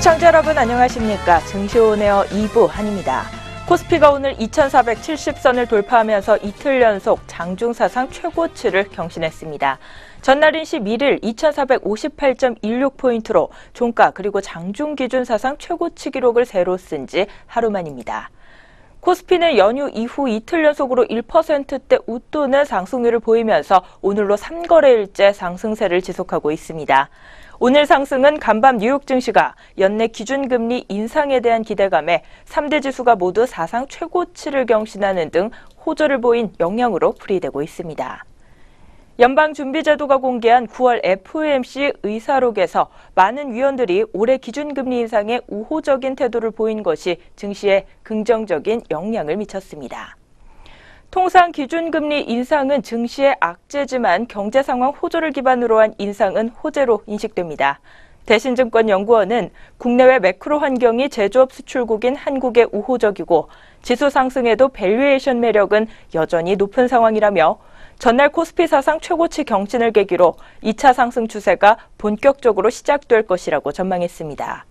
시청자 여러분 안녕하십니까. 증시온에어 2부 한입니다. 코스피가 오늘 2470선을 돌파하면서 이틀 연속 장중사상 최고치를 경신했습니다. 전날인 11일 2458.16포인트로 종가 그리고 장중 기준 사상 최고치 기록을 새로 쓴 지 하루 만입니다. 코스피는 연휴 이후 이틀 연속으로 1%대 웃도는 상승률을 보이면서 오늘로 3거래일째 상승세를 지속하고 있습니다. 오늘 상승은 간밤 뉴욕 증시가 연내 기준금리 인상에 대한 기대감에 3대 지수가 모두 사상 최고치를 경신하는 등 호조를 보인 영향으로 풀이되고 있습니다. 연방준비제도가 공개한 9월 FOMC 의사록에서 많은 위원들이 올해 기준금리 인상에 우호적인 태도를 보인 것이 증시에 긍정적인 영향을 미쳤습니다. 통상 기준금리 인상은 증시의 악재지만 경제 상황 호조를 기반으로 한 인상은 호재로 인식됩니다. 대신증권연구원은 국내외 매크로 환경이 제조업 수출국인 한국에 우호적이고 지수 상승에도 밸류에이션 매력은 여전히 높은 상황이라며 전날 코스피 사상 최고치 경신을 계기로 2차 상승 추세가 본격적으로 시작될 것이라고 전망했습니다.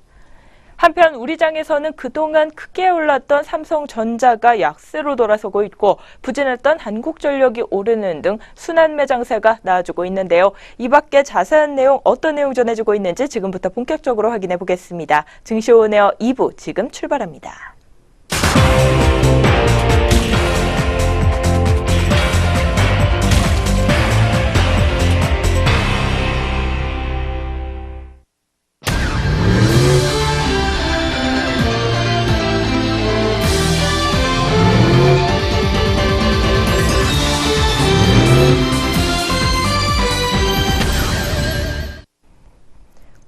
한편 우리 장에서는 그동안 크게 올랐던 삼성전자가 약세로 돌아서고 있고 부진했던 한국전력이 오르는 등 순환 매장세가 나아지고 있는데요. 이 밖에 자세한 내용 어떤 내용 전해지고 있는지 지금부터 본격적으로 확인해 보겠습니다. 증시온에어 2부 지금 출발합니다.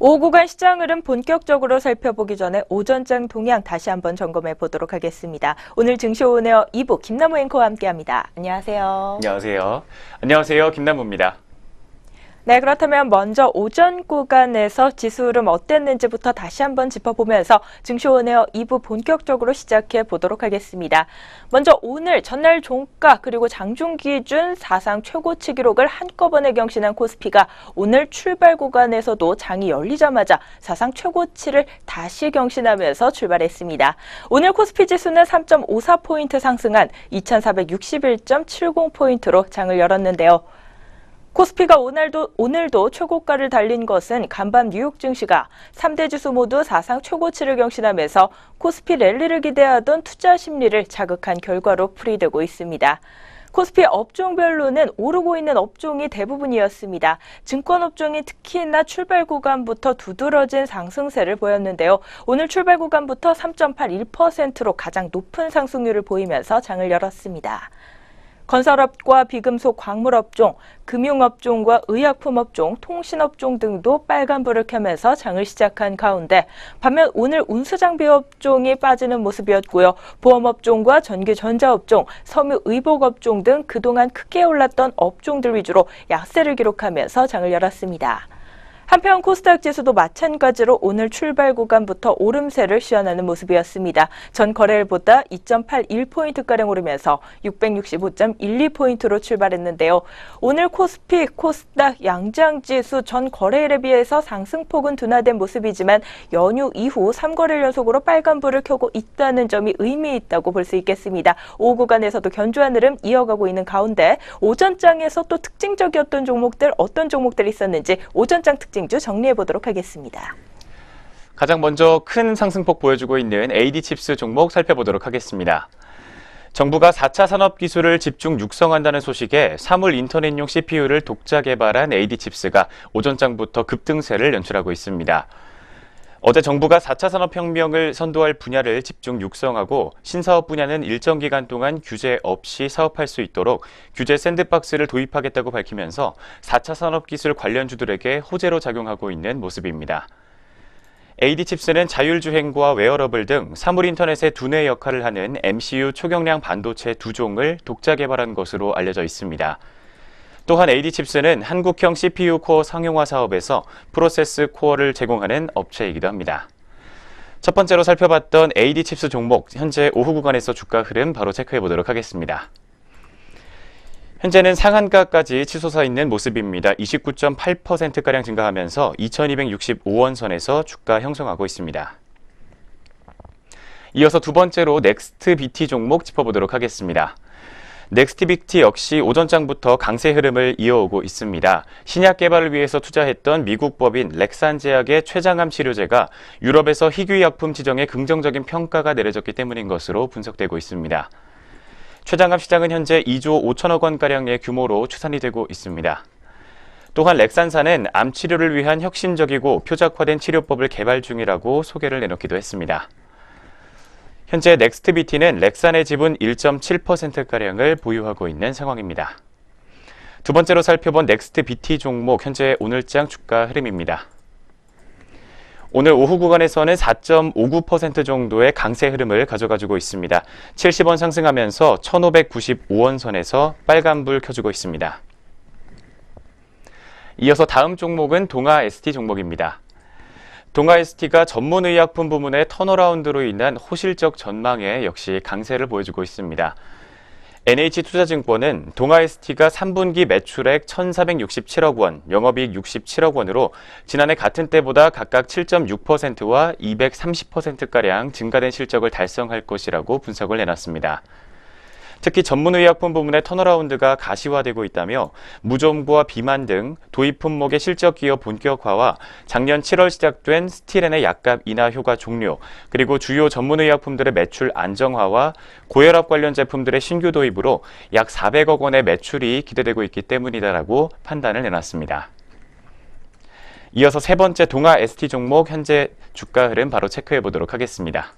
오후 구간 시장 흐름 본격적으로 살펴보기 전에 오전장 동향 다시 한번 점검해 보도록 하겠습니다. 오늘 증시온에어 2부 김남우 앵커와 함께합니다. 안녕하세요. 안녕하세요. 안녕하세요. 김남우입니다. 네, 그렇다면 먼저 오전 구간에서 지수 흐름 어땠는지부터 다시 한번 짚어보면서 증시온에어 2부 본격적으로 시작해 보도록 하겠습니다. 먼저 오늘 전날 종가 그리고 장중 기준 사상 최고치 기록을 한꺼번에 경신한 코스피가 오늘 출발 구간에서도 장이 열리자마자 사상 최고치를 다시 경신하면서 출발했습니다. 오늘 코스피 지수는 3.54포인트 상승한 2461.70포인트로 장을 열었는데요. 코스피가 오늘도 최고가를 달린 것은 간밤 뉴욕 증시가 3대 지수 모두 사상 최고치를 경신하면서 코스피 랠리를 기대하던 투자 심리를 자극한 결과로 풀이되고 있습니다. 코스피 업종별로는 오르고 있는 업종이 대부분이었습니다. 증권업종이 특히나 출발 구간부터 두드러진 상승세를 보였는데요. 오늘 출발 구간부터 3.81%로 가장 높은 상승률을 보이면서 장을 열었습니다. 건설업과 비금속 광물업종, 금융업종과 의약품업종, 통신업종 등도 빨간불을 켜면서 장을 시작한 가운데 반면 오늘 운수장비업종이 빠지는 모습이었고요. 보험업종과 전기전자업종, 섬유의복업종 등 그동안 크게 올랐던 업종들 위주로 약세를 기록하면서 장을 열었습니다. 한편 코스닥 지수도 마찬가지로 오늘 출발 구간부터 오름세를 시현하는 모습이었습니다. 전 거래일보다 2.81포인트가량 오르면서 665.12포인트로 출발했는데요. 오늘 코스피, 코스닥, 양장지수 전 거래일에 비해서 상승폭은 둔화된 모습이지만 연휴 이후 3거래일 연속으로 빨간불을 켜고 있다는 점이 의미 있다고 볼 수 있겠습니다. 오후 구간에서도 견조한 흐름 이어가고 있는 가운데 오전장에서 또 특징적이었던 종목들 어떤 종목들이 있었는지 오전장 특징주 정리해 보도록 하겠습니다. 가장 먼저 큰 상승폭 보여주고 있는 AD칩스 종목 살펴보도록 하겠습니다. 정부가 4차 산업기술을 집중 육성한다는 소식에 사물 인터넷용 CPU를 독자 개발한 AD칩스가 오전장부터 급등세를 연출하고 있습니다. 어제 정부가 4차 산업혁명을 선도할 분야를 집중 육성하고 신사업 분야는 일정 기간 동안 규제 없이 사업할 수 있도록 규제 샌드박스를 도입하겠다고 밝히면서 4차 산업기술 관련주들에게 호재로 작용하고 있는 모습입니다. AD칩스는 자율주행과 웨어러블 등 사물인터넷의 두뇌 역할을 하는 MCU 초경량 반도체 2종을 독자 개발한 것으로 알려져 있습니다. 또한 AD칩스는 한국형 CPU 코어 상용화 사업에서 프로세스 코어를 제공하는 업체이기도 합니다. 첫 번째로 살펴봤던 AD칩스 종목, 현재 오후 구간에서 주가 흐름 바로 체크해 보도록 하겠습니다. 현재는 상한가까지 치솟아 있는 모습입니다. 29.8%가량 증가하면서 2,265원 선에서 주가 형성하고 있습니다. 이어서 두 번째로 넥스트 BT 종목 짚어보도록 하겠습니다. 넥스트 BT 역시 오전장부터 강세 흐름을 이어오고 있습니다. 신약 개발을 위해서 투자했던 미국 법인 렉산 제약의 췌장암 치료제가 유럽에서 희귀약품 지정에 긍정적인 평가가 내려졌기 때문인 것으로 분석되고 있습니다. 췌장암 시장은 현재 2조 5천억 원가량의 규모로 추산이 되고 있습니다. 또한 렉산사는 암 치료를 위한 혁신적이고 표적화된 치료법을 개발 중이라고 소개를 내놓기도 했습니다. 현재 넥스트 BT는 렉산의 지분 1.7%가량을 보유하고 있는 상황입니다. 두 번째로 살펴본 넥스트 BT 종목 현재 오늘장 주가 흐름입니다. 오늘 오후 구간에서는 4.59% 정도의 강세 흐름을 가져가지고 있습니다. 70원 상승하면서 1,595원 선에서 빨간불 켜주고 있습니다. 이어서 다음 종목은 동아 ST 종목입니다. 동아 ST가 전문의약품 부문의 턴어라운드로 인한 호실적 전망에 역시 강세를 보여주고 있습니다. NH투자증권은 동아 ST가 3분기 매출액 1,467억 원, 영업이익 67억 원으로 지난해 같은 때보다 각각 7.6%와 230%가량 증가된 실적을 달성할 것이라고 분석을 내놨습니다. 특히 전문의약품 부문의 턴어라운드가 가시화되고 있다며 무좀구와 비만 등 도입 품목의 실적 기여 본격화와 작년 7월 시작된 스틸엔의 약값 인하 효과 종료, 그리고 주요 전문의약품들의 매출 안정화와 고혈압 관련 제품들의 신규 도입으로 약 400억 원의 매출이 기대되고 있기 때문이다라고 판단을 내놨습니다. 이어서 세 번째 동아 ST 종목 현재 주가 흐름 바로 체크해 보도록 하겠습니다.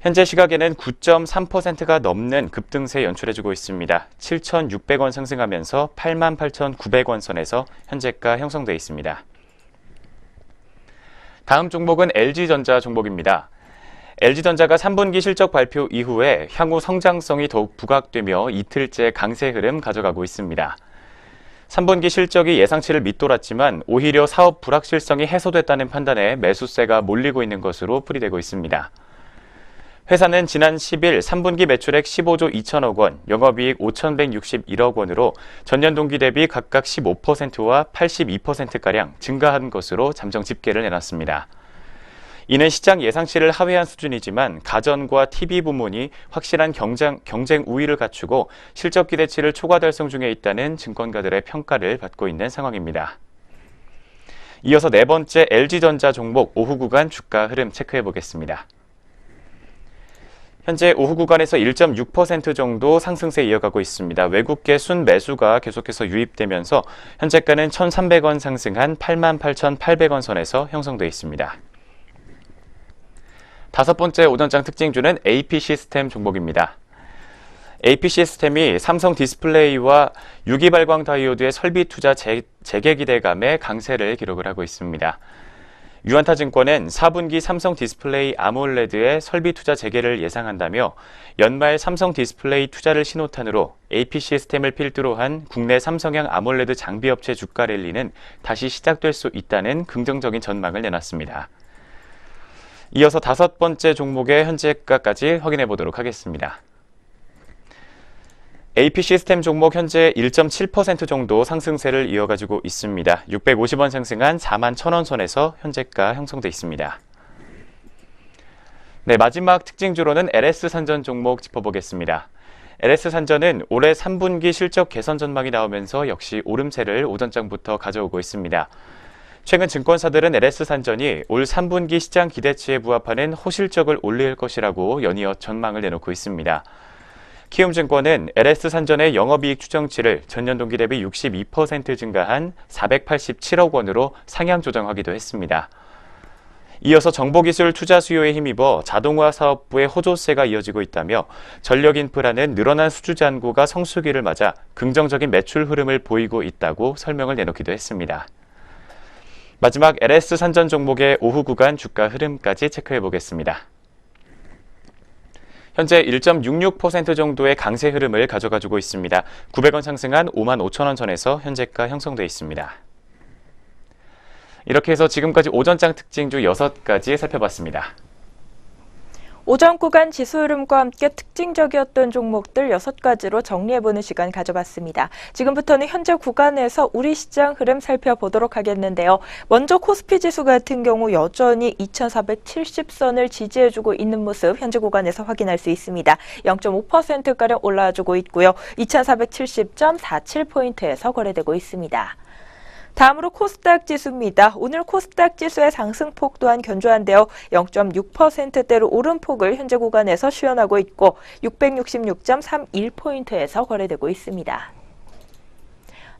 현재 시각에는 9.3%가 넘는 급등세 연출해주고 있습니다. 7,600원 상승하면서 88,900원 선에서 현재가 형성돼 있습니다. 다음 종목은 LG전자 종목입니다. LG전자가 3분기 실적 발표 이후에 향후 성장성이 더욱 부각되며 이틀째 강세 흐름 가져가고 있습니다. 3분기 실적이 예상치를 밑돌았지만 오히려 사업 불확실성이 해소됐다는 판단에 매수세가 몰리고 있는 것으로 풀이되고 있습니다. 회사는 지난 10일 3분기 매출액 15조 2천억 원, 영업이익 5,161억 원으로 전년 동기 대비 각각 15%와 82%가량 증가한 것으로 잠정 집계를 내놨습니다. 이는 시장 예상치를 하회한 수준이지만 가전과 TV 부문이 확실한 경쟁 우위를 갖추고 실적 기대치를 초과 달성 중에 있다는 증권가들의 평가를 받고 있는 상황입니다. 이어서 네 번째 LG전자 종목 오후 구간 주가 흐름 체크해 보겠습니다. 현재 오후 구간에서 1.6% 정도 상승세 이어가고 있습니다. 외국계 순매수가 계속해서 유입되면서 현재가는 1,300원 상승한 88,800원 선에서 형성돼 있습니다. 다섯 번째 오전장 특징주는 AP시스템 종목입니다. AP시스템이 삼성 디스플레이와 유기발광 다이오드의 설비 투자 재개 기대감에 강세를 기록을 하고 있습니다. 유안타증권은 4분기 삼성 디스플레이 아몰레드의 설비 투자 재개를 예상한다며 연말 삼성 디스플레이 투자를 신호탄으로 AP시스템을 필두로 한 국내 삼성형 아몰레드 장비업체 주가 랠리는 다시 시작될 수 있다는 긍정적인 전망을 내놨습니다. 이어서 다섯 번째 종목의 현재가까지 확인해 보도록 하겠습니다. AP시스템 종목 현재 1.7% 정도 상승세를 이어가지고 있습니다. 650원 상승한 41,000원 선에서 현재가 형성돼 있습니다. 네, 마지막 특징주로는 LS산전 종목 짚어보겠습니다. LS산전은 올해 3분기 실적 개선 전망이 나오면서 역시 오름세를 오전장부터 가져오고 있습니다. 최근 증권사들은 LS산전이 올 3분기 시장 기대치에 부합하는 호실적을 올릴 것이라고 연이어 전망을 내놓고 있습니다. 키움증권은 LS산전의 영업이익 추정치를 전년 동기 대비 62% 증가한 487억 원으로 상향 조정하기도 했습니다. 이어서 정보기술 투자 수요에 힘입어 자동화 사업부의 호조세가 이어지고 있다며 전력인프라는 늘어난 수주 잔고가 성수기를 맞아 긍정적인 매출 흐름을 보이고 있다고 설명을 내놓기도 했습니다. 마지막 LS산전 종목의 오후 구간 주가 흐름까지 체크해 보겠습니다. 현재 1.66% 정도의 강세 흐름을 가져가지고 있습니다. 900원 상승한 55,000원 선에서 현재가 형성돼 있습니다. 이렇게 해서 지금까지 오전장 특징주 6가지 살펴봤습니다. 오전 구간 지수 흐름과 함께 특징적이었던 종목들 6가지로 정리해보는 시간 가져봤습니다. 지금부터는 현재 구간에서 우리 시장 흐름 살펴보도록 하겠는데요. 먼저 코스피 지수 같은 경우 여전히 2470선을 지지해주고 있는 모습 현재 구간에서 확인할 수 있습니다. 0.5%가량 올라와주고 있고요. 2470.47포인트에서 거래되고 있습니다. 다음으로 코스닥 지수입니다. 오늘 코스닥 지수의 상승폭 또한 견조한데요. 0.6%대로 오름폭을 현재 구간에서 시현하고 있고 666.31포인트에서 거래되고 있습니다.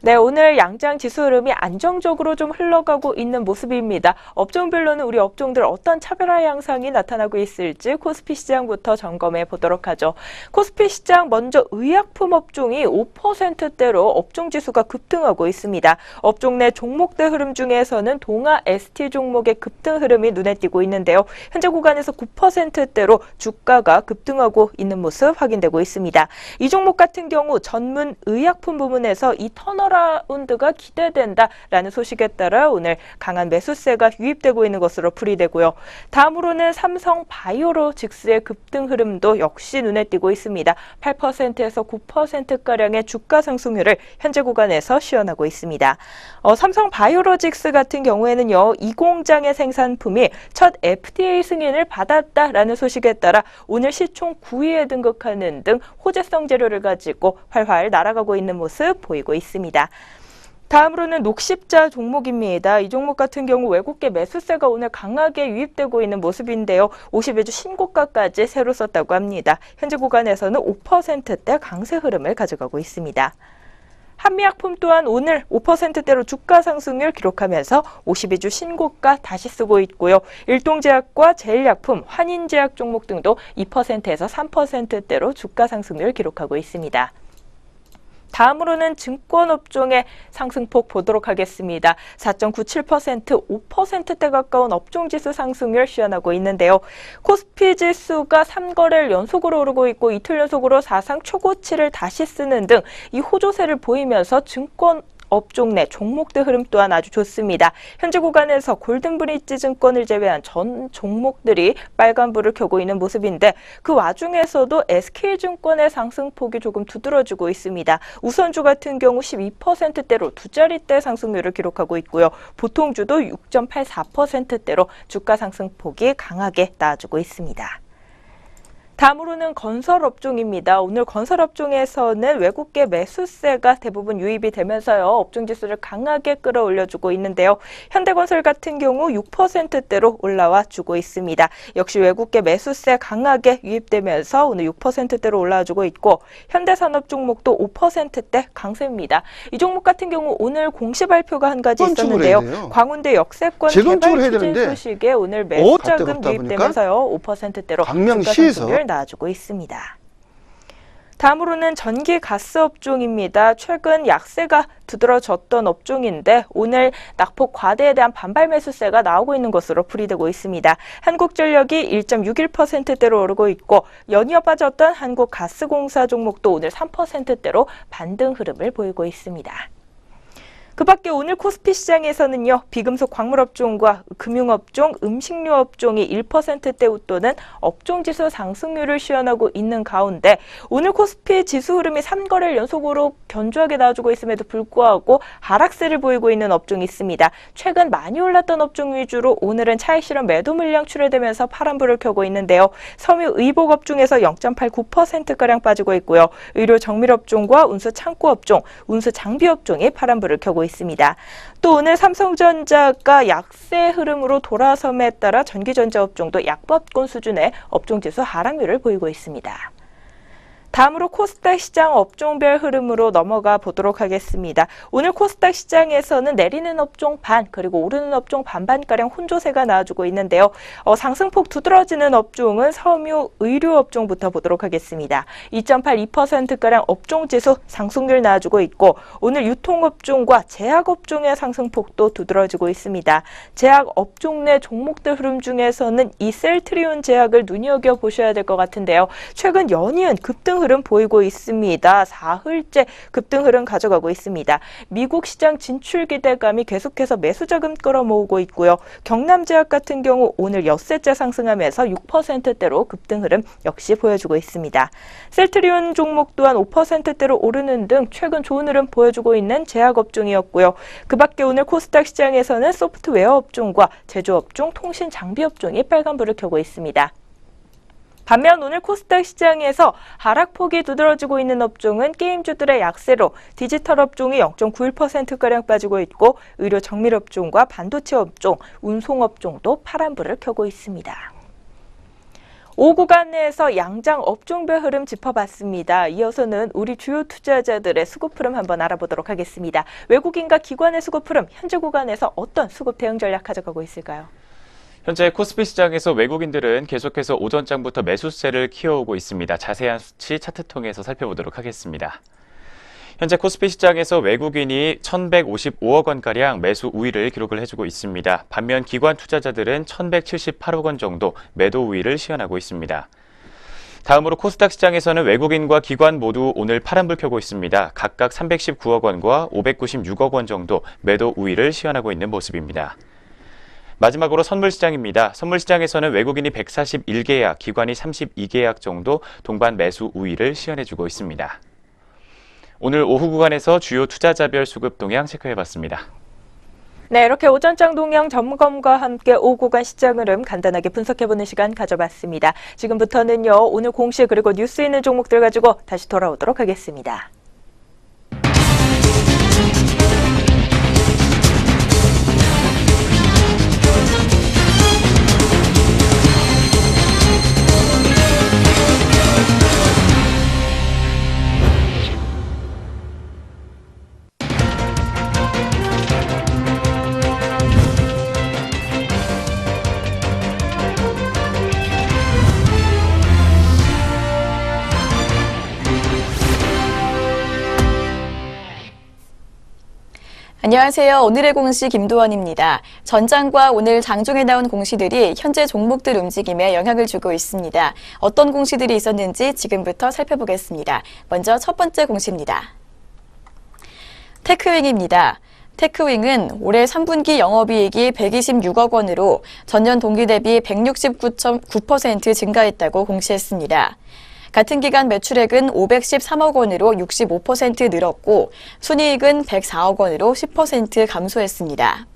네, 오늘 양장 지수 흐름이 안정적으로 좀 흘러가고 있는 모습입니다. 업종별로는 우리 업종들 어떤 차별화 양상이 나타나고 있을지 코스피 시장부터 점검해 보도록 하죠. 코스피 시장 먼저 의약품 업종이 5%대로 업종 지수가 급등하고 있습니다. 업종 내 종목대 흐름 중에서는 동아 ST 종목의 급등 흐름이 눈에 띄고 있는데요. 현재 구간에서 9%대로 주가가 급등하고 있는 모습 확인되고 있습니다. 이 종목 같은 경우 전문 의약품 부문에서 이 턴어라운드가 기대된다라는 소식에 따라 오늘 강한 매수세가 유입되고 있는 것으로 풀이되고요. 다음으로는 삼성 바이오로직스의 급등 흐름도 역시 눈에 띄고 있습니다. 8%에서 9%가량의 주가 상승률을 현재 구간에서 시현하고 있습니다. 삼성 바이오로직스 같은 경우에는요, 이 공장의 생산품이 첫 FDA 승인을 받았다라는 소식에 따라 오늘 시총 9위에 등극하는 등 호재성 재료를 가지고 활활 날아가고 있는 모습 보이고 있습니다. 다음으로는 녹십자 종목입니다. 이 종목 같은 경우 외국계 매수세가 오늘 강하게 유입되고 있는 모습인데요. 50일주 신고가까지 새로 썼다고 합니다. 현재 구간에서는 5%대 강세 흐름을 가져가고 있습니다. 한미약품 또한 오늘 5%대로 주가 상승률 기록하면서 52주 신고가 다시 쓰고 있고요. 일동제약과 제일약품, 환인제약 종목 등도 2%에서 3%대로 주가 상승률 기록하고 있습니다. 다음으로는 증권업종의 상승폭 보도록 하겠습니다. 4.97%, 5%대 가까운 업종지수 상승률 시현하고 있는데요. 코스피 지수가 3거래일 연속으로 오르고 있고 이틀 연속으로 사상 최고치를 다시 쓰는 등 이 호조세를 보이면서 증권 업종 내 종목들 흐름 또한 아주 좋습니다. 현재 구간에서 골든브릿지 증권을 제외한 전 종목들이 빨간불을 켜고 있는 모습인데 그 와중에서도 SK증권의 상승폭이 조금 두드러지고 있습니다. 우선주 같은 경우 12%대로 두 자릿대 상승률을 기록하고 있고요. 보통주도 6.84%대로 주가 상승폭이 강하게 나와주고 있습니다. 다음으로는 건설업종입니다. 오늘 건설업종에서는 외국계 매수세가 대부분 유입이 되면서요. 업종지수를 강하게 끌어올려주고 있는데요. 현대건설 같은 경우 6%대로 올라와 주고 있습니다. 역시 외국계 매수세 강하게 유입되면서 오늘 6%대로 올라와주고 있고 현대산업 종목도 5%대 강세입니다. 이 종목 같은 경우 오늘 공시 발표가 한 가지 있었는데요. 광운대 역세권 개발 추진 소식에 오늘 매수자금 유입되면서요. 5%대로 주가 상승률 나와주고 있습니다. 다음으로는 전기 가스 업종입니다. 최근 약세가 두드러졌던 업종인데 오늘 낙폭 과대에 대한 반발 매수세가 나오고 있는 것으로 풀이되고 있습니다. 한국전력이 1.61%대로 오르고 있고 연이어 빠졌던 한국가스공사 종목도 오늘 3%대로 반등 흐름을 보이고 있습니다. 그 밖에 오늘 코스피 시장에서는요, 비금속 광물업종과 금융업종, 음식료 업종이 1%대 웃도는 업종지수 상승률을 시현하고 있는 가운데 오늘 코스피 지수 흐름이 3거래일 연속으로 견조하게 나와주고 있음에도 불구하고 하락세를 보이고 있는 업종이 있습니다. 최근 많이 올랐던 업종 위주로 오늘은 차익 실현 매도 물량 출회되면서 파란불을 켜고 있는데요. 섬유 의복업종에서 0.89%가량 빠지고 있고요. 의료 정밀업종과 운수 창고업종, 운수 장비업종이 파란불을 켜고 있습니다. 또 오늘 삼성전자가 약세 흐름으로 돌아섬에 따라 전기전자 업종도 약법권 수준의 업종지수 하락률을 보이고 있습니다. 다음으로 코스닥 시장 업종별 흐름으로 넘어가 보도록 하겠습니다. 오늘 코스닥 시장에서는 내리는 업종 반 그리고 오르는 업종 반반가량 혼조세가 나와주고 있는데요. 상승폭 두드러지는 업종은 섬유 의료 업종부터 보도록 하겠습니다. 2.82%가량 업종지수 상승률 나와주고 있고 오늘 유통업종과 제약업종의 상승폭도 두드러지고 있습니다. 제약업종 내 종목들 흐름 중에서는 이 셀트리온 제약을 눈여겨보셔야 될 것 같은데요. 최근 연이은 급등 급등 흐름 보이고 있습니다. 사흘째 급등 흐름 가져가고 있습니다. 미국 시장 진출 기대감이 계속해서 매수 자금 끌어모으고 있고요. 경남제약 같은 경우 오늘 엿새째 상승하면서 6%대로 급등 흐름 역시 보여주고 있습니다. 셀트리온 종목 또한 5%대로 오르는 등 최근 좋은 흐름 보여주고 있는 제약업종이었고요. 그 밖에 오늘 코스닥 시장에서는 소프트웨어 업종과 제조업종, 통신 장비 업종이 빨간불을 켜고 있습니다. 반면 오늘 코스닥 시장에서 하락폭이 두드러지고 있는 업종은 게임주들의 약세로 디지털 업종이 0.91%가량 빠지고 있고 의료 정밀 업종과 반도체 업종, 운송 업종도 파란불을 켜고 있습니다. 5구간 내에서 양장 업종별 흐름 짚어봤습니다. 이어서는 우리 주요 투자자들의 수급 흐름 한번 알아보도록 하겠습니다. 외국인과 기관의 수급 흐름, 현재 구간에서 어떤 수급 대응 전략 가져가고 있을까요? 현재 코스피 시장에서 외국인들은 계속해서 오전장부터 매수세를 키워오고 있습니다. 자세한 수치 차트 통해서 살펴보도록 하겠습니다. 현재 코스피 시장에서 외국인이 1,155억 원가량 매수 우위를 기록을 해주고 있습니다. 반면 기관 투자자들은 1,178억 원 정도 매도 우위를 시현하고 있습니다. 다음으로 코스닥 시장에서는 외국인과 기관 모두 오늘 파란불 켜고 있습니다. 각각 319억 원과 596억 원 정도 매도 우위를 시현하고 있는 모습입니다. 마지막으로 선물시장입니다. 선물시장에서는 외국인이 141계약, 기관이 32계약 정도 동반 매수 우위를 시현해주고 있습니다. 오늘 오후 구간에서 주요 투자자별 수급 동향 체크해봤습니다. 네, 이렇게 오전장 동향 점검과 함께 오후 구간 시장 흐름 간단하게 분석해보는 시간 가져봤습니다. 지금부터는요, 오늘 공시 그리고 뉴스 있는 종목들 가지고 다시 돌아오도록 하겠습니다. 안녕하세요. 오늘의 공시 김도원입니다. 전장과 오늘 장중에 나온 공시들이 현재 종목들 움직임에 영향을 주고 있습니다. 어떤 공시들이 있었는지 지금부터 살펴보겠습니다. 먼저 첫 번째 공시입니다. 테크윙입니다. 테크윙은 올해 3분기 영업이익이 126억 원으로 전년 동기 대비 169.9% 증가했다고 공시했습니다. 같은 기간 매출액은 513억 원으로 65% 늘었고 순이익은 104억 원으로 10% 감소했습니다.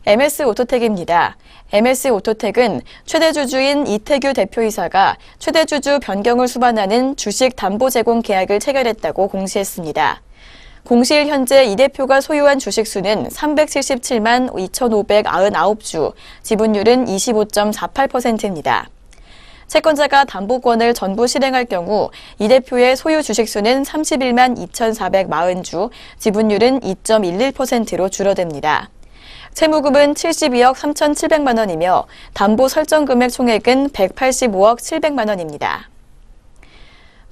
MS오토텍입니다. MS오토텍은 최대주주인 이태규 대표이사가 최대주주 변경을 수반하는 주식 담보 제공 계약을 체결했다고 공시했습니다. 공시일 현재 이 대표가 소유한 주식수는 377만 2,599주, 지분율은 25.48%입니다. 채권자가 담보권을 전부 실행할 경우 이 대표의 소유 주식수는 31만 2,440주, 지분율은 2.11%로 줄어듭니다. 채무금은 72억 3,700만 원이며 담보 설정 금액 총액은 185억 700만 원입니다.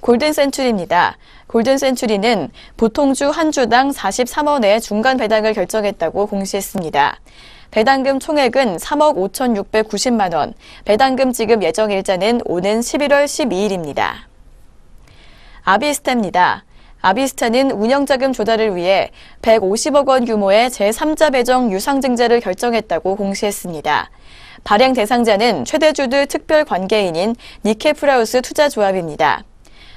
골든센츄리입니다. 골든센츄리는 보통주 한 주당 43원의 중간 배당을 결정했다고 공시했습니다. 배당금 총액은 3억 5,690만 원, 배당금 지급 예정일자는 오는 11월 12일입니다. 아비스타입니다. 아비스타는 운영자금 조달을 위해 150억 원 규모의 제3자 배정 유상증자를 결정했다고 공시했습니다. 발행 대상자는 최대주주 특별 관계인인 니케프라우스 투자조합입니다.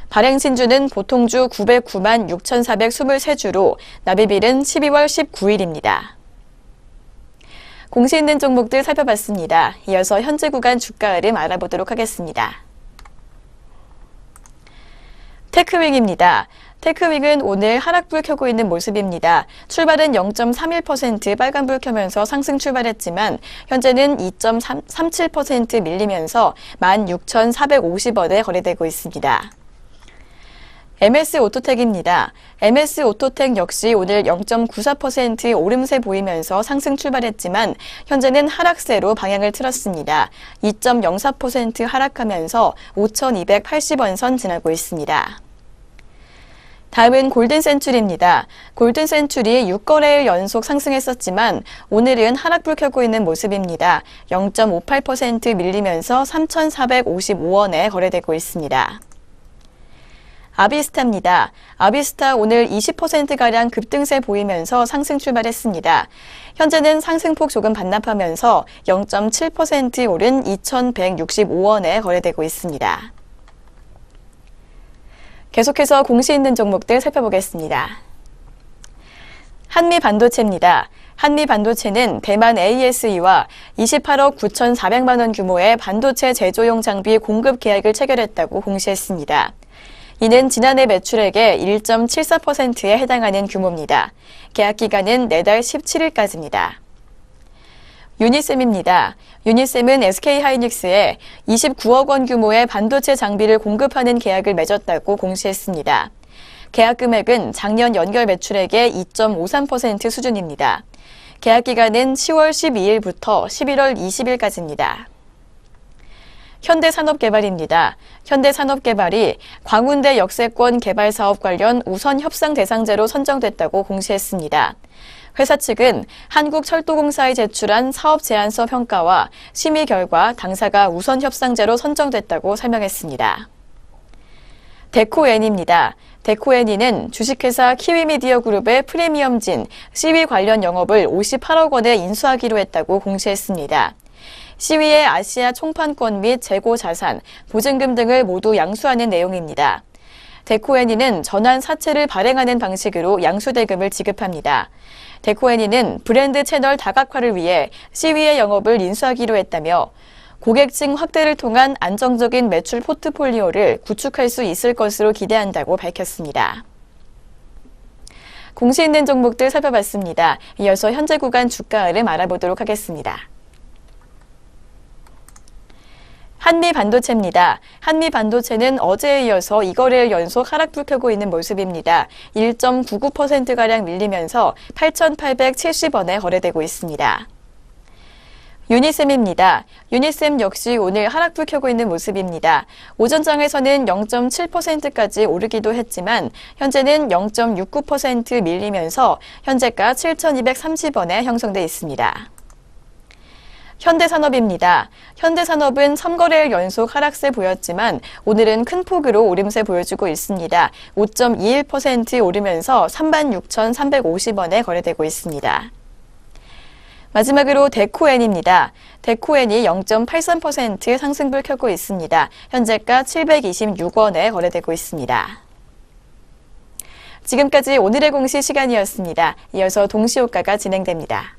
발행 신주는 보통주 909만 6,423주로 납입일은 12월 19일입니다. 공시 있는 종목들 살펴봤습니다. 이어서 현재 구간 주가 흐름 알아보도록 하겠습니다. 테크윙입니다. 테크윙은 오늘 하락불 켜고 있는 모습입니다. 출발은 0.31% 빨간불 켜면서 상승 출발했지만 현재는 2.37% 밀리면서 16,450원에 거래되고 있습니다. MS오토텍입니다. MS오토텍 역시 오늘 0.94% 오름세 보이면서 상승 출발했지만 현재는 하락세로 방향을 틀었습니다. 2.04% 하락하면서 5,280원 선 지나고 있습니다. 다음은 골든센츄리입니다. 골든센츄리 6거래일 연속 상승했었지만 오늘은 하락불 켜고 있는 모습입니다. 0.58% 밀리면서 3,455원에 거래되고 있습니다. 아비스타입니다. 아비스타 오늘 20%가량 급등세 보이면서 상승 출발했습니다. 현재는 상승폭 조금 반납하면서 0.7% 오른 2,165원에 거래되고 있습니다. 계속해서 공시 있는 종목들 살펴보겠습니다. 한미반도체입니다. 한미반도체는 대만 ASE와 28억 9,400만 원 규모의 반도체 제조용 장비 공급 계약을 체결했다고 공시했습니다. 이는 지난해 매출액의 1.74%에 해당하는 규모입니다. 계약 기간은 내달 17일까지입니다. 유니셈입니다. 유니셈은 SK하이닉스에 29억 원 규모의 반도체 장비를 공급하는 계약을 맺었다고 공시했습니다. 계약 금액은 작년 연결 매출액의 2.53% 수준입니다. 계약 기간은 10월 12일부터 11월 20일까지입니다. 현대산업개발입니다. 현대산업개발이 광운대 역세권 개발 사업 관련 우선 협상 대상자로 선정됐다고 공시했습니다. 회사 측은 한국철도공사에 제출한 사업 제안서 평가와 심의 결과 당사가 우선 협상자로 선정됐다고 설명했습니다. 데코애니입니다. 데코애니는 주식회사 키위미디어 그룹의 프리미엄진, 시위 관련 영업을 58억 원에 인수하기로 했다고 공시했습니다. 시위의 아시아 총판권 및 재고 자산, 보증금 등을 모두 양수하는 내용입니다. 데코애니는 전환 사채를 발행하는 방식으로 양수대금을 지급합니다. 데코애니는 브랜드 채널 다각화를 위해 시위의 영업을 인수하기로 했다며 고객층 확대를 통한 안정적인 매출 포트폴리오를 구축할 수 있을 것으로 기대한다고 밝혔습니다. 공시 있는 종목들 살펴봤습니다. 이어서 현재 구간 주가 흐름 알아보도록 하겠습니다. 한미반도체입니다. 한미반도체는 어제에 이어서 이거래일 연속 하락불 켜고 있는 모습입니다. 1.99%가량 밀리면서 8,870원에 거래되고 있습니다. 유니셈입니다. 유니셈 역시 오늘 하락불 켜고 있는 모습입니다. 오전장에서는 0.7%까지 오르기도 했지만 현재는 0.69% 밀리면서 현재가 7,230원에 형성돼 있습니다. 현대산업입니다. 현대산업은 3거래일 연속 하락세 보였지만 오늘은 큰 폭으로 오름세 보여주고 있습니다. 5.21% 오르면서 36,350원에 거래되고 있습니다. 마지막으로 데코엔입니다. 데코엔이 0.83% 상승불 켜고 있습니다. 현재가 726원에 거래되고 있습니다. 지금까지 오늘의 공시 시간이었습니다. 이어서 동시효과가 진행됩니다.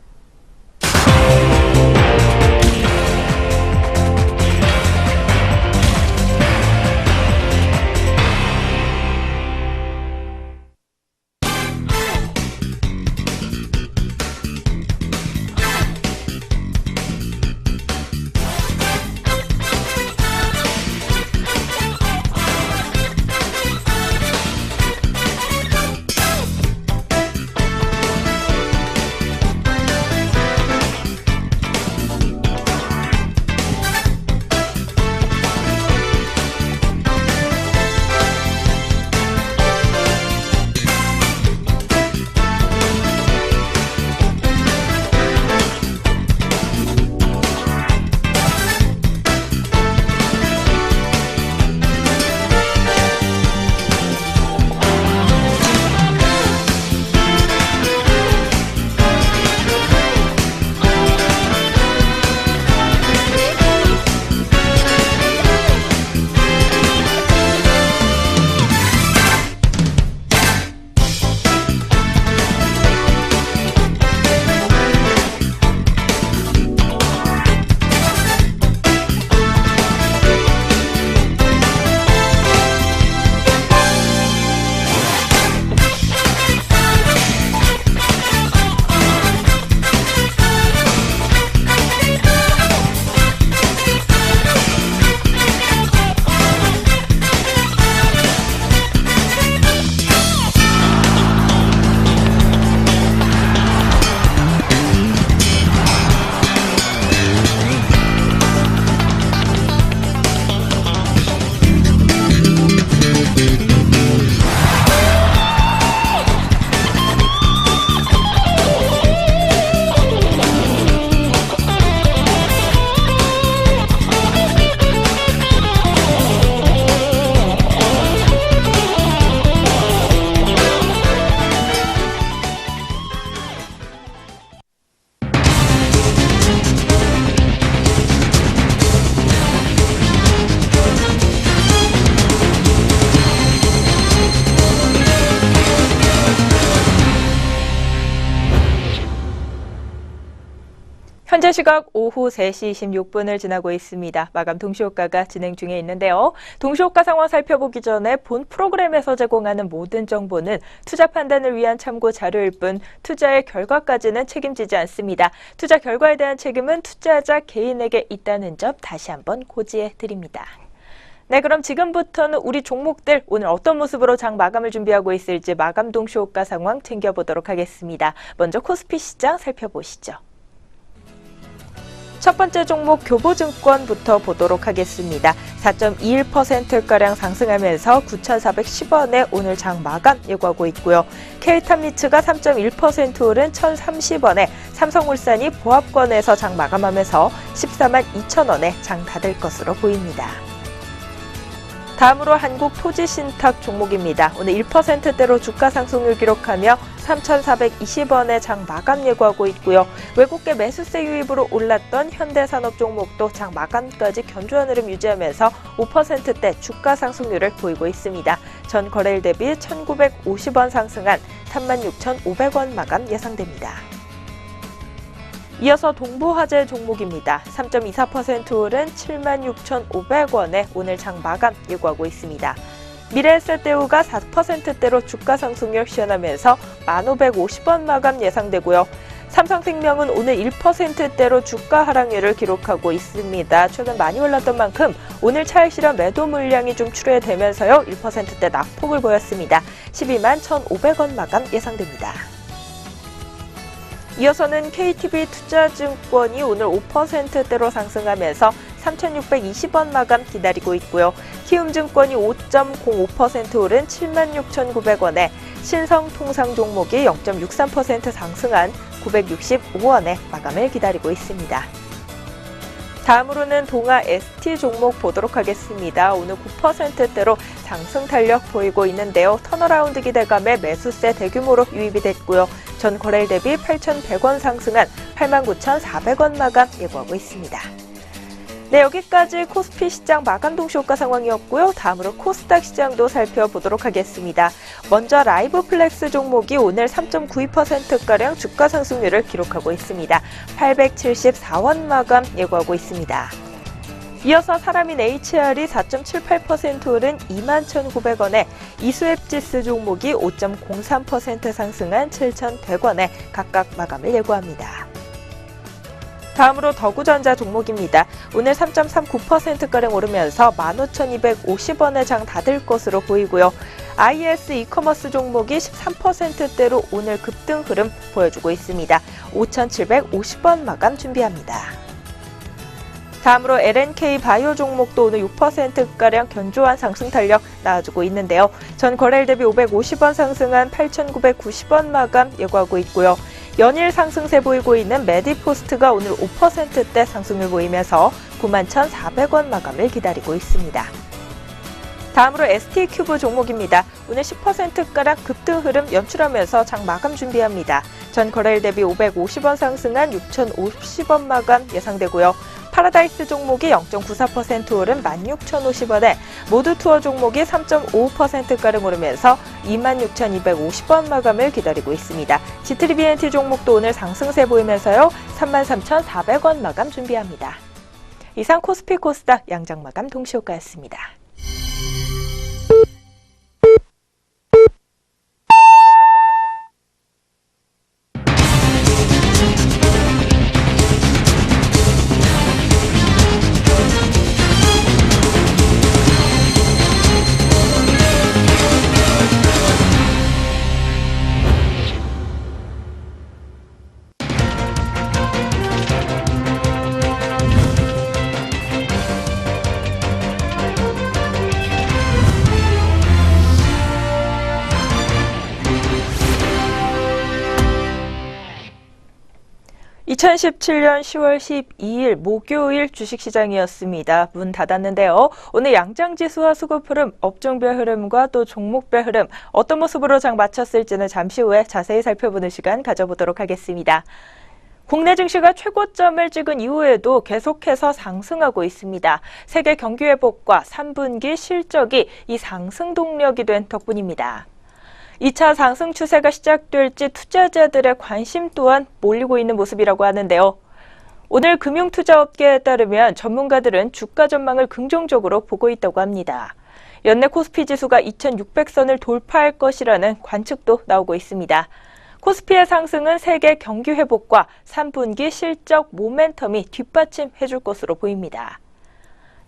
현재 시각 오후 3시 26분을 지나고 있습니다. 마감 동시효과가 진행 중에 있는데요. 동시효과 상황 살펴보기 전에 본 프로그램에서 제공하는 모든 정보는 투자 판단을 위한 참고 자료일 뿐 투자의 결과까지는 책임지지 않습니다. 투자 결과에 대한 책임은 투자자 개인에게 있다는 점 다시 한번 고지해 드립니다. 네, 그럼 지금부터는 우리 종목들 오늘 어떤 모습으로 장 마감을 준비하고 있을지 마감 동시효과 상황 챙겨보도록 하겠습니다. 먼저 코스피 시장 살펴보시죠. 첫 번째 종목 교보증권부터 보도록 하겠습니다. 4.21%가량 상승하면서 9,410원에 오늘 장 마감 예고하고 있고요. K탑리츠가 3.1% 오른 1,030원에 삼성물산이 보합권에서 장 마감하면서 14만 2천원에 장 닫을 것으로 보입니다. 다음으로 한국토지신탁 종목입니다. 오늘 1%대로 주가 상승을 기록하며 3,420원에 장 마감 예고하고 있고요. 외국계 매수세 유입으로 올랐던 현대산업 종목도 장 마감까지 견조한 흐름 유지하면서 5%대 주가 상승률을 보이고 있습니다. 전 거래일 대비 1,950원 상승한 36,500원 마감 예상됩니다. 이어서 동부화재 종목입니다. 3.24% 오른 76,500원에 오늘 장 마감 예고하고 있습니다. 미래에셋대우가 4%대로 주가 상승률 시현하면서 1,550원 마감 예상되고요. 삼성생명은 오늘 1%대로 주가 하락률을 기록하고 있습니다. 최근 많이 올랐던 만큼 오늘 차익 실현 매도 물량이 좀 출회되면서요. 1%대 낙폭을 보였습니다. 12만 1,500원 마감 예상됩니다. 이어서는 KTB투자증권이 오늘 5%대로 상승하면서 3,620원 마감 기다리고 있고요. 키움증권이 5.05% 오른 76,900원에 신성통상 종목이 0.63% 상승한 965원에 마감을 기다리고 있습니다. 다음으로는 동아 ST 종목 보도록 하겠습니다. 오늘 9%대로 상승 탄력 보이고 있는데요. 턴어라운드 기대감에 매수세 대규모로 유입이 됐고요. 전 거래일 대비 8,100원 상승한 89,400원 마감 예고하고 있습니다. 네, 여기까지 코스피 시장 마감 동시효과 상황이었고요. 다음으로 코스닥 시장도 살펴보도록 하겠습니다. 먼저 라이브플렉스 종목이 오늘 3.92%가량 주가 상승률을 기록하고 있습니다. 874원 마감 예고하고 있습니다. 이어서 사람인 HR이 4.78% 오른 21,900원에 이수앱지스 종목이 5.03% 상승한 7,100원에 각각 마감을 예고합니다. 다음으로 더구전자 종목입니다. 오늘 3.39%가량 오르면서 15,250원에 장 닫을 것으로 보이고요. IS 이커머스 종목이 13%대로 오늘 급등 흐름 보여주고 있습니다. 5,750원 마감 준비합니다. 다음으로 LNK 바이오 종목도 오늘 6%가량 견조한 상승 탄력 나와주고 있는데요. 전 거래일 대비 550원 상승한 8,990원 마감 예고하고 있고요. 연일 상승세 보이고 있는 메디포스트가 오늘 5%대 상승을 보이면서 91,400원 마감을 기다리고 있습니다. 다음으로 ST큐브 종목입니다. 오늘 10%가량 급등 흐름 연출하면서 장 마감 준비합니다. 전 거래일 대비 550원 상승한 6,050원 마감 예상되고요. 파라다이스 종목이 0.94% 오른 16,050원에 모두투어 종목이 3.55%가량 오르면서 26,250원 마감을 기다리고 있습니다. G3BNT 종목도 오늘 상승세 보이면서요. 33,400원 마감 준비합니다. 이상 코스피 코스닥 양장 마감 동시효과였습니다. (2017년 10월 12일) 목요일 주식시장이었습니다. 문 닫았는데요. 오늘 양장지수와 수급 흐름, 업종별 흐름과 또 종목별 흐름 어떤 모습으로 장 마쳤을지는 잠시 후에 자세히 살펴보는 시간 가져보도록 하겠습니다. 국내 증시가 최고점을 찍은 이후에도 계속해서 상승하고 있습니다. 세계 경기 회복과 3분기 실적이 이 상승 동력이 된 덕분입니다. 2차 상승 추세가 시작될지 투자자들의 관심 또한 몰리고 있는 모습이라고 하는데요. 오늘 금융투자업계에 따르면 전문가들은 주가 전망을 긍정적으로 보고 있다고 합니다. 연내 코스피 지수가 2600선을 돌파할 것이라는 관측도 나오고 있습니다. 코스피의 상승은 세계 경기 회복과 3분기 실적 모멘텀이 뒷받침해 줄 것으로 보입니다.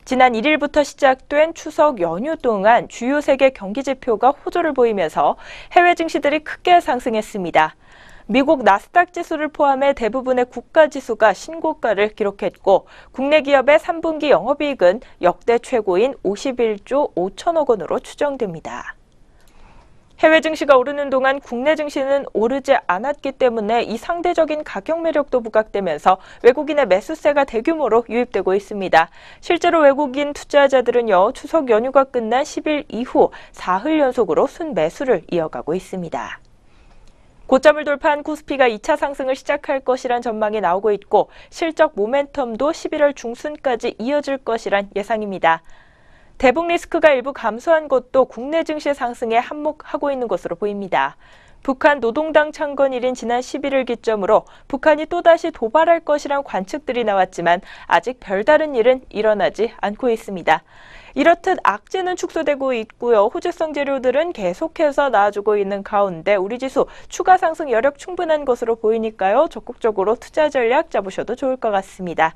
지난 1일부터 시작된 추석 연휴 동안 주요 세계 경기 지표가 호조를 보이면서 해외 증시들이 크게 상승했습니다. 미국 나스닥 지수를 포함해 대부분의 국가 지수가 신고가를 기록했고 국내 기업의 3분기 영업이익은 역대 최고인 51조 5천억 원으로 추정됩니다. 해외 증시가 오르는 동안 국내 증시는 오르지 않았기 때문에 이 상대적인 가격 매력도 부각되면서 외국인의 매수세가 대규모로 유입되고 있습니다. 실제로 외국인 투자자들은요, 추석 연휴가 끝난 10일 이후 사흘 연속으로 순매수를 이어가고 있습니다. 고점을 돌파한 코스피가 2차 상승을 시작할 것이란 전망이 나오고 있고 실적 모멘텀도 11월 중순까지 이어질 것이란 예상입니다. 대북 리스크가 일부 감소한 것도 국내 증시 상승에 한몫하고 있는 것으로 보입니다. 북한 노동당 창건일인 지난 11일 기점으로 북한이 또다시 도발할 것이란 관측들이 나왔지만 아직 별다른 일은 일어나지 않고 있습니다. 이렇듯 악재는 축소되고 있고요. 호재성 재료들은 계속해서 나아주고 있는 가운데 우리 지수 추가 상승 여력 충분한 것으로 보이니까요. 적극적으로 투자 전략 잡으셔도 좋을 것 같습니다.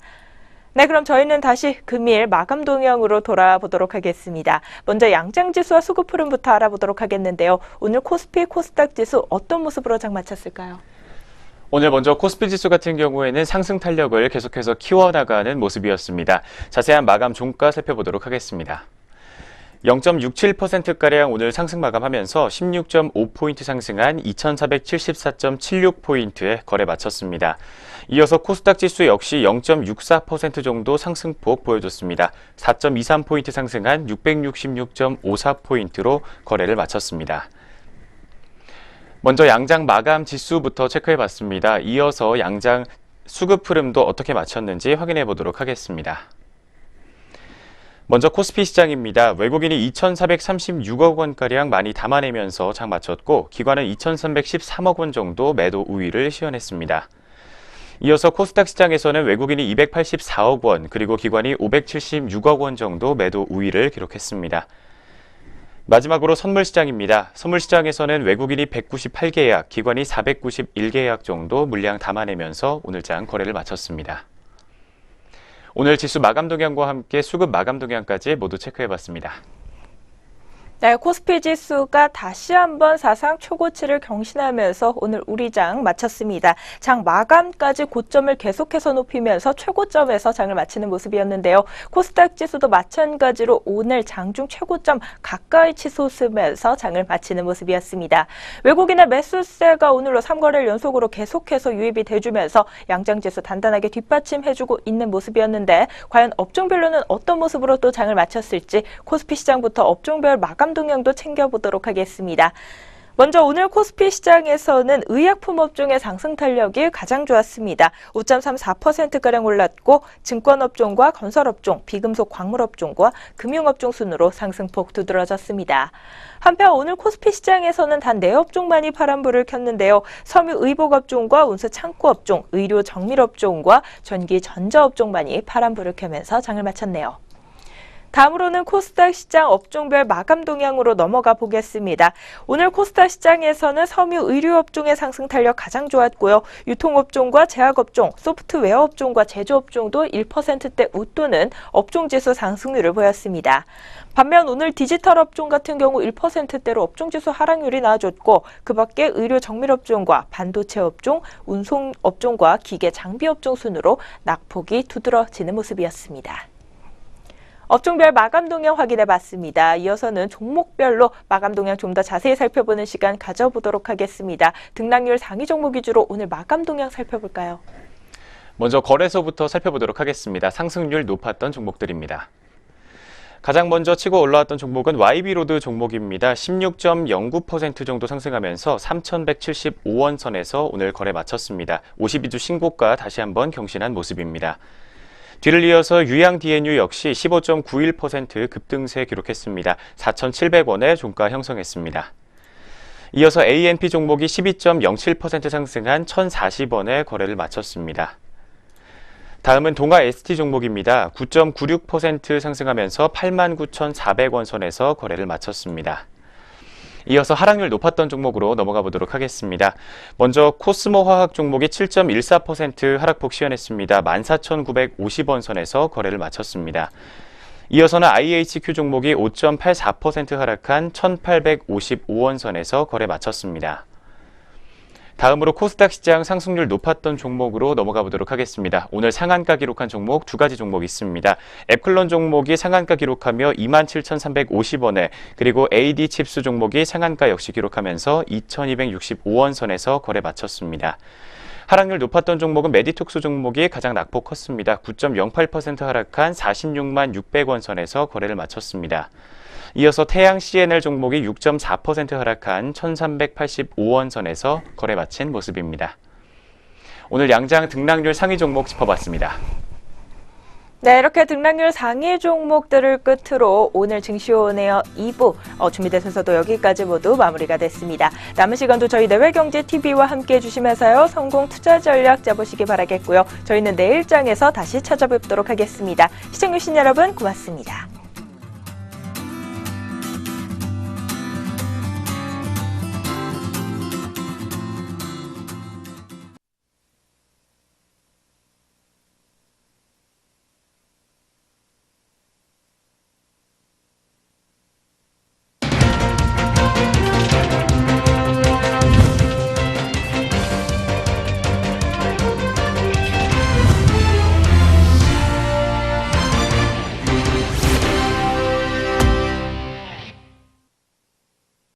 네, 그럼 저희는 다시 금일 마감 동향으로 돌아보도록 하겠습니다. 먼저 양장지수와 수급 흐름부터 알아보도록 하겠는데요. 오늘 코스피, 코스닥 지수 어떤 모습으로 장마쳤을까요? 오늘 먼저 코스피 지수 같은 경우에는 상승 탄력을 계속해서 키워나가는 모습이었습니다. 자세한 마감 종가 살펴보도록 하겠습니다. 0.67%가량 오늘 상승 마감하면서 16.5포인트 상승한 2474.76포인트에 거래 마쳤습니다. 이어서 코스닥 지수 역시 0.64% 정도 상승폭 보여줬습니다. 4.23포인트 상승한 666.54포인트로 거래를 마쳤습니다. 먼저 양장 마감 지수부터 체크해봤습니다. 이어서 양장 수급 흐름도 어떻게 마쳤는지 확인해 보도록 하겠습니다. 먼저 코스피 시장입니다. 외국인이 2,436억 원가량 많이 담아내면서 장 마쳤고 기관은 2,313억 원 정도 매도 우위를 시현했습니다. 이어서 코스닥 시장에서는 외국인이 284억 원 그리고 기관이 576억 원 정도 매도 우위를 기록했습니다. 마지막으로 선물시장입니다. 선물시장에서는 외국인이 198계약, 기관이 491계약 정도 물량 담아내면서 오늘 장 거래를 마쳤습니다. 오늘 지수 마감 동향과 함께 수급 마감 동향까지 모두 체크해봤습니다. 네, 코스피 지수가 다시 한번 사상 최고치를 경신하면서 오늘 우리 장 마쳤습니다. 장 마감까지 고점을 계속해서 높이면서 최고점에서 장을 마치는 모습이었는데요. 코스닥 지수도 마찬가지로 오늘 장중 최고점 가까이 치솟으면서 장을 마치는 모습이었습니다. 외국인의 매수세가 오늘로 3거래일 연속으로 계속해서 유입이 돼주면서 양장 지수 단단하게 뒷받침해주고 있는 모습이었는데 과연 업종별로는 어떤 모습으로 또 장을 마쳤을지 코스피 시장부터 업종별 마감 동향도 챙겨보도록 하겠습니다. 먼저 오늘 코스피 시장에서는 의약품 업종의 상승 탄력이 가장 좋았습니다. 5.34%가량 올랐고 증권업종과 건설업종, 비금속 광물업종과 금융업종 순으로 상승폭 두드러졌습니다. 한편 오늘 코스피 시장에서는 단 4업종만이 파란불을 켰는데요. 섬유의복업종과 운수창고업종, 의료정밀업종과 전기전자업종만이 파란불을 켜면서 장을 마쳤네요. 다음으로는 코스닥 시장 업종별 마감 동향으로 넘어가 보겠습니다. 오늘 코스닥 시장에서는 섬유 의료업종의 상승 탄력 가장 좋았고요. 유통업종과 제약업종, 소프트웨어 업종과 제조업종도 1%대 웃도는 업종지수 상승률을 보였습니다. 반면 오늘 디지털 업종 같은 경우 1%대로 업종지수 하락률이 나아졌고 그 밖에 의료 정밀업종과 반도체 업종, 운송업종과 기계 장비업종 순으로 낙폭이 두드러지는 모습이었습니다. 업종별 마감 동향 확인해 봤습니다. 이어서는 종목별로 마감 동향 좀 더 자세히 살펴보는 시간 가져보도록 하겠습니다. 등락률 상위 종목 위주로 오늘 마감 동향 살펴볼까요? 먼저 거래소부터 살펴보도록 하겠습니다. 상승률 높았던 종목들입니다. 가장 먼저 치고 올라왔던 종목은 YB로드 종목입니다. 16.09% 정도 상승하면서 3,175원 선에서 오늘 거래 마쳤습니다. 52주 신고가 다시 한번 경신한 모습입니다. 뒤를 이어서 유양 DNU 역시 15.91% 급등세 기록했습니다. 4,700원에 종가 형성했습니다. 이어서 ANP 종목이 12.07% 상승한 1,040원에 거래를 마쳤습니다. 다음은 동아 ST 종목입니다. 9.96% 상승하면서 89,400원 선에서 거래를 마쳤습니다. 이어서 하락률 높았던 종목으로 넘어가 보도록 하겠습니다. 먼저 코스모 화학 종목이 7.14% 하락폭 시현했습니다. 14,950원 선에서 거래를 마쳤습니다. 이어서는 IHQ 종목이 5.84% 하락한 1,855원 선에서 거래 마쳤습니다. 다음으로 코스닥 시장 상승률 높았던 종목으로 넘어가 보도록 하겠습니다. 오늘 상한가 기록한 종목 두 가지 종목 있습니다. 앱클론 종목이 상한가 기록하며 27,350원에 그리고 AD칩스 종목이 상한가 역시 기록하면서 2,265원 선에서 거래 마쳤습니다. 하락률 높았던 종목은 메디톡스 종목이 가장 낙폭 컸습니다. 9.08% 하락한 46만 600원 선에서 거래를 마쳤습니다. 이어서 태양 CNL 종목이 6.4% 하락한 1,385원 선에서 거래 마친 모습입니다. 오늘 양장 등락률 상위 종목 짚어봤습니다. 네, 이렇게 등락률 상위 종목들을 끝으로 오늘 증시오네어 2부 준비된 순서도 여기까지 모두 마무리가 됐습니다. 남은 시간도 저희 내외경제TV와 함께해 주시면서요. 성공 투자 전략 짜보시기 바라겠고요. 저희는 내일장에서 다시 찾아뵙도록 하겠습니다. 시청해주신 여러분 고맙습니다.